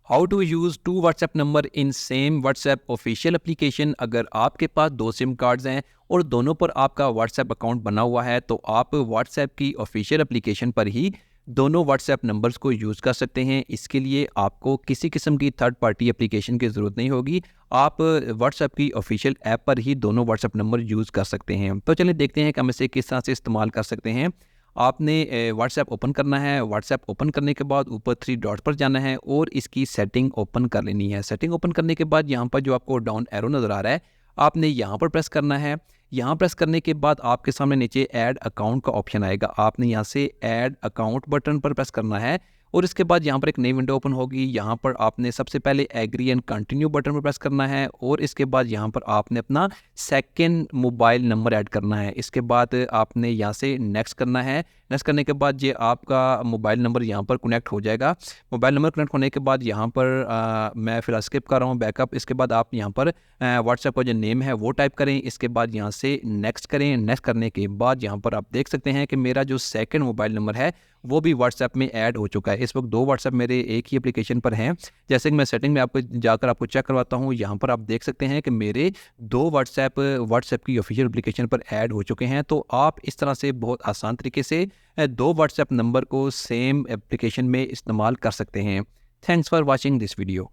How to use two WhatsApp number in same WhatsApp official application. अगर आपके पास दो SIM cards हैं और दोनों पर आपका व्हाट्सएप अकाउंट बना हुआ है तो आप व्हाट्सएप की ऑफिशियल एप्लीकेशन पर ही दोनों व्हाट्सएप नंबर्स को यूज़ कर सकते हैं। इसके लिए आपको किसी किस्म की थर्ड पार्टी एप्लीकेशन की ज़रूरत नहीं होगी। आप व्हाट्सएप की ऑफिशियल ऐप पर ही दोनों व्हाट्सएप नंबर यूज़ कर सकते हैं। तो चलिए देखते हैं कि हम इसे किस तरह से इस्तेमाल कर सकते हैं। आपने व्हाट्सएप ओपन करना है। व्हाट्सएप ओपन करने के बाद ऊपर थ्री डॉट पर जाना है और इसकी सेटिंग ओपन कर लेनी है। सेटिंग ओपन करने के बाद यहाँ पर जो आपको डाउन एरो नज़र आ रहा है, आपने यहाँ पर प्रेस करना है। यहाँ प्रेस करने के बाद आपके सामने नीचे ऐड अकाउंट का ऑप्शन आएगा। आपने यहाँ से ऐड अकाउंट बटन पर प्रेस करना है और इसके बाद यहाँ पर एक नई विंडो ओपन होगी। यहाँ पर आपने सबसे पहले एग्री एंड कंटिन्यू बटन पर प्रेस करना है और इसके बाद यहाँ पर आपने अपना सेकंड मोबाइल नंबर ऐड करना है। इसके बाद आपने यहाँ से नेक्स्ट करना है। नेक्स्ट करने के बाद ये आपका मोबाइल नंबर यहाँ पर कनेक्ट हो जाएगा। मोबाइल नंबर कनेक्ट होने के बाद यहाँ पर मैं फिलहाल स्किप कर रहा हूँ बैकअप। इसके बाद आप यहाँ पर व्हाट्सएप का जो नेम है वो टाइप करें। इसके बाद यहाँ से नेक्स्ट करें। नेक्स्ट करने के बाद यहाँ पर आप देख सकते हैं कि मेरा जो सेकंड मोबाइल नंबर है वो भी व्हाट्सएप में ऐड हो चुका है। इस वक्त दो व्हाट्सएप मेरे एक ही एप्लीकेशन पर हैं। जैसे कि मैं सेटिंग में आपको जाकर आपको चेक करवाता हूँ। यहाँ पर आप देख सकते हैं कि मेरे दो व्हाट्सएप की ऑफिशियल एप्लीकेशन पर ऐड हो चुके हैं। तो आप इस तरह से बहुत आसान तरीके से दो व्हाट्सएप नंबर को सेम एप्लीकेशन में इस्तेमाल कर सकते हैं। Thanks for watching this video.